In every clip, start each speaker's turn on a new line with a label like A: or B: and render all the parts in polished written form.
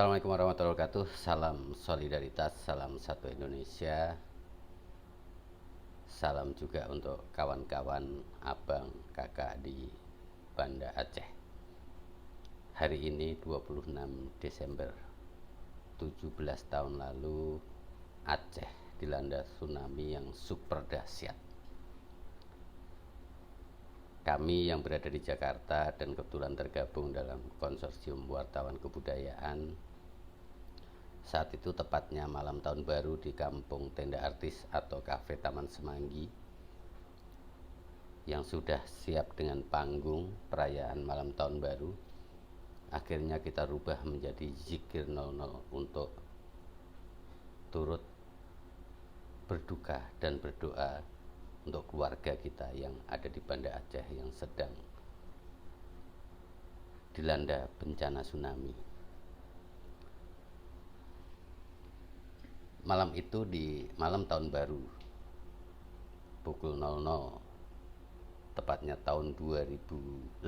A: Assalamualaikum warahmatullahi wabarakatuh. Salam solidaritas, salam satu Indonesia. Salam juga untuk kawan-kawan, abang, kakak di Banda Aceh. Hari ini 26 Desember 17 tahun lalu, Aceh dilanda tsunami yang super dahsyat. Kami yang berada di Jakarta dan kebetulan tergabung dalam konsorsium wartawan kebudayaan, saat itu tepatnya malam tahun baru di kampung Tenda Artis atau Kafe Taman Semanggi yang sudah siap dengan panggung perayaan malam tahun baru. Akhirnya kita rubah menjadi Zikir 00 untuk turut berduka dan berdoa untuk keluarga kita yang ada di Banda Aceh yang sedang dilanda bencana tsunami. Malam itu di malam tahun baru pukul 00 tepatnya tahun 2005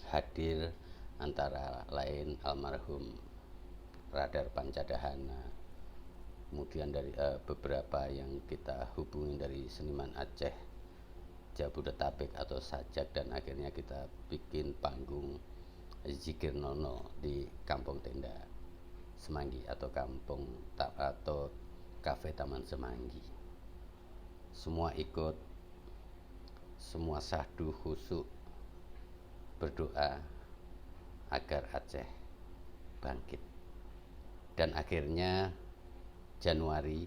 A: hadir antara lain almarhum Radar Pancadahana, kemudian dari beberapa yang kita hubungi dari seniman Aceh, Jabodetabek atau Sajak, dan akhirnya kita bikin panggung Zikir 00 di Kampung Tenda Semanggi atau Kafe Taman Semanggi. Semua ikut, semua sahdu khusyuk berdoa agar Aceh bangkit. Dan akhirnya Januari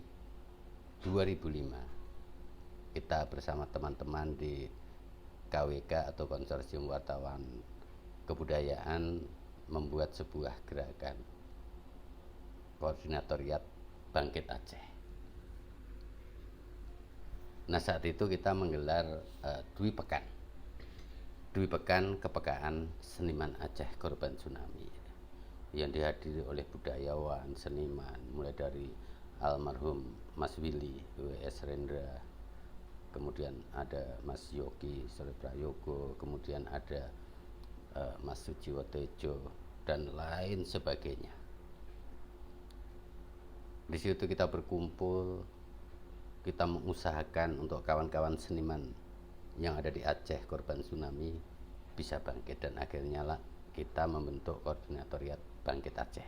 A: 2005 kita bersama teman-teman di KWK atau Konsorsium Wartawan Kebudayaan membuat sebuah gerakan Koordinatoriat Bangkit Aceh. Nah, saat itu kita menggelar Dwi Pekan Kepekaan Seniman Aceh Korban Tsunami yang dihadiri oleh budayawan, seniman, mulai dari almarhum Mas Willy W.S. Rendra, kemudian ada Mas Yogi Prayogo, kemudian ada Mas Sujiwo Tejo, dan lain sebagainya. Di situ kita berkumpul, kita mengusahakan untuk kawan-kawan seniman yang ada di Aceh korban tsunami bisa bangkit, dan akhirnya lah kita membentuk Koordinatoriat Bangkit Aceh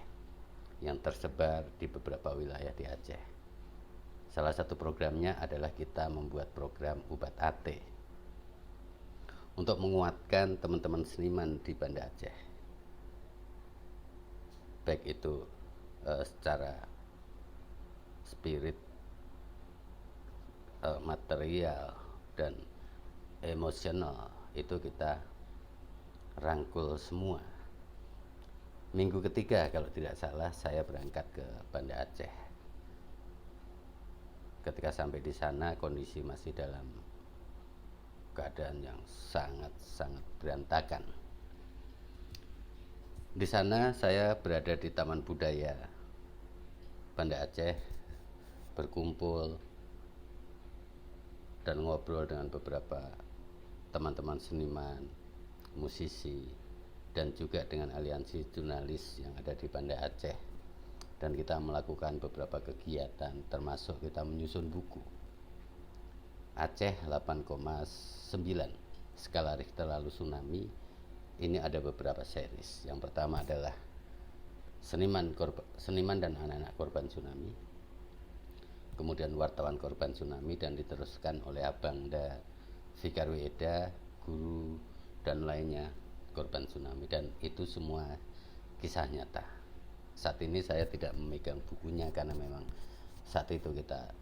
A: yang tersebar di beberapa wilayah di Aceh. Salah satu programnya adalah kita membuat program Ubat Ate untuk menguatkan teman-teman seniman di Banda Aceh, baik itu secara spirit, material, dan emosional. Itu kita rangkul semua. Minggu ketiga kalau tidak salah saya berangkat ke Banda Aceh. Ketika sampai di sana kondisi masih dalam keadaan yang sangat-sangat berantakan. Di sana saya berada di Taman Budaya Banda Aceh, berkumpul dan ngobrol dengan beberapa teman-teman seniman, musisi, dan juga dengan aliansi jurnalis yang ada di Banda Aceh. Dan kita melakukan beberapa kegiatan, termasuk kita menyusun buku Aceh 8,9 skala Richter lalu tsunami. Ini ada beberapa series. Yang pertama adalah seniman dan anak-anak korban tsunami, kemudian wartawan korban tsunami, dan diteruskan oleh Abangda, Fikar Weda, guru, dan lainnya korban tsunami. Dan itu semua kisah nyata. Saat ini saya tidak memegang bukunya karena memang saat itu kita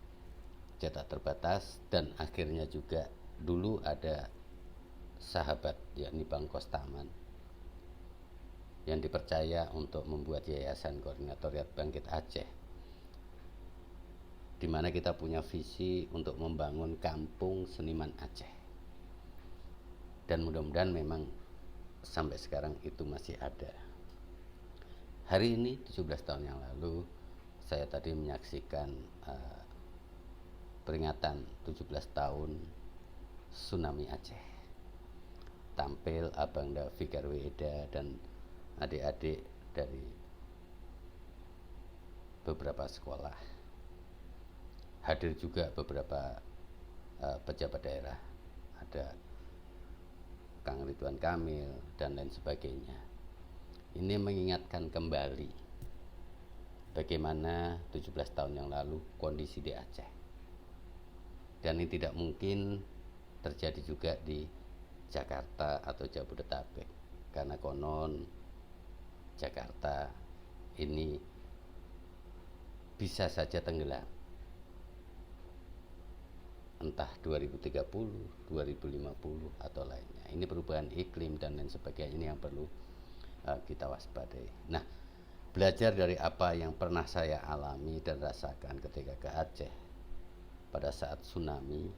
A: cetak terbatas, dan akhirnya juga dulu ada sahabat yakni Bang Kostaman yang dipercaya untuk membuat Yayasan Koordinatoriat Bangkit Aceh, di mana kita punya visi untuk membangun kampung seniman Aceh. Dan mudah-mudahan memang sampai sekarang itu masih ada. Hari ini 17 tahun yang lalu saya tadi menyaksikan peringatan 17 tahun tsunami Aceh. Tampil Abangda Fikar Weda dan adik-adik dari beberapa sekolah. Hadir juga beberapa pejabat daerah, ada Kang Ridwan Kamil dan lain sebagainya. Ini mengingatkan kembali bagaimana 17 tahun yang lalu kondisi di Aceh. Dan ini tidak mungkin terjadi juga di Jakarta atau Jabodetabek, karena konon Jakarta ini bisa saja tenggelam entah 2030, 2050 atau lainnya. Ini perubahan iklim dan lain sebagainya, ini yang perlu kita waspadai. Nah, belajar dari apa yang pernah saya alami dan rasakan ketika ke Aceh pada saat tsunami.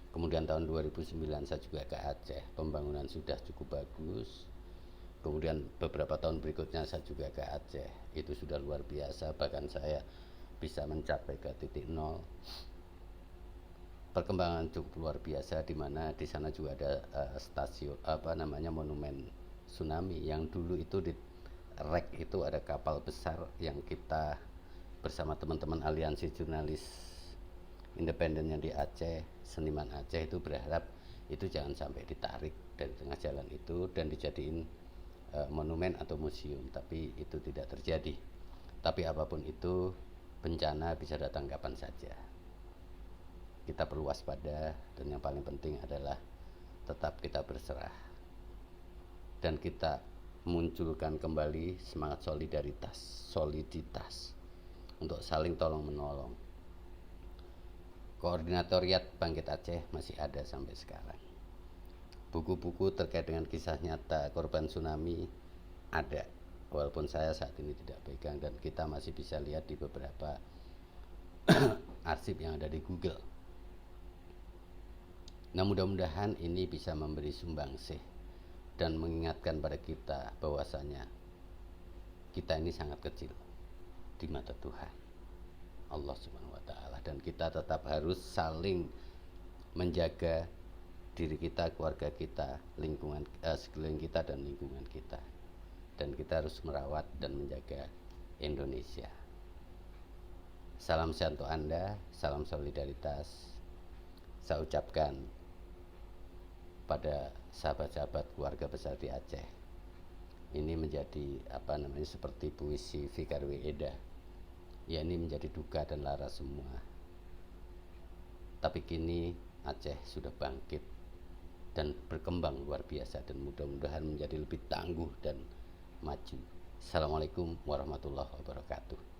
A: Kemudian tahun 2009 saya juga ke Aceh, pembangunan sudah cukup bagus. Kemudian beberapa tahun berikutnya saya juga ke Aceh, itu sudah luar biasa, bahkan saya bisa mencapai ke titik nol. Perkembangan cukup luar biasa, di mana di sana juga ada stasiun monumen tsunami yang dulu itu di rek itu ada kapal besar yang kita bersama teman-teman aliansi jurnalis independen yang di Aceh, seniman Aceh itu berharap itu jangan sampai ditarik dari tengah jalan itu dan dijadiin monumen atau museum, tapi itu tidak terjadi. Tapi apapun itu, bencana bisa datang kapan saja. Kita perlu waspada, dan yang paling penting adalah tetap kita berserah dan kita munculkan kembali semangat soliditas untuk saling tolong menolong. Koordinatoriat Bangkit Aceh masih ada sampai sekarang. Buku-buku terkait dengan kisah nyata korban tsunami ada, walaupun saya saat ini tidak pegang, dan kita masih bisa lihat di beberapa arsip yang ada di Google. Nah, mudah-mudahan ini bisa memberi sumbangsih dan mengingatkan pada kita bahwasanya kita ini sangat kecil di mata Tuhan Allah Subhanahu wa taala, dan kita tetap harus saling menjaga diri kita, keluarga kita, lingkungan sekeliling kita dan lingkungan kita. Dan kita harus merawat dan menjaga Indonesia. Salam sehat untuk Anda, salam solidaritas. Saya ucapkan pada sahabat-sahabat keluarga besar di Aceh. Ini menjadi seperti puisi Fikar W. Eda. Ya, ini menjadi duka dan lara semua. Tapi kini Aceh sudah bangkit dan berkembang luar biasa, dan mudah-mudahan menjadi lebih tangguh dan maju. Assalamualaikum warahmatullahi wabarakatuh.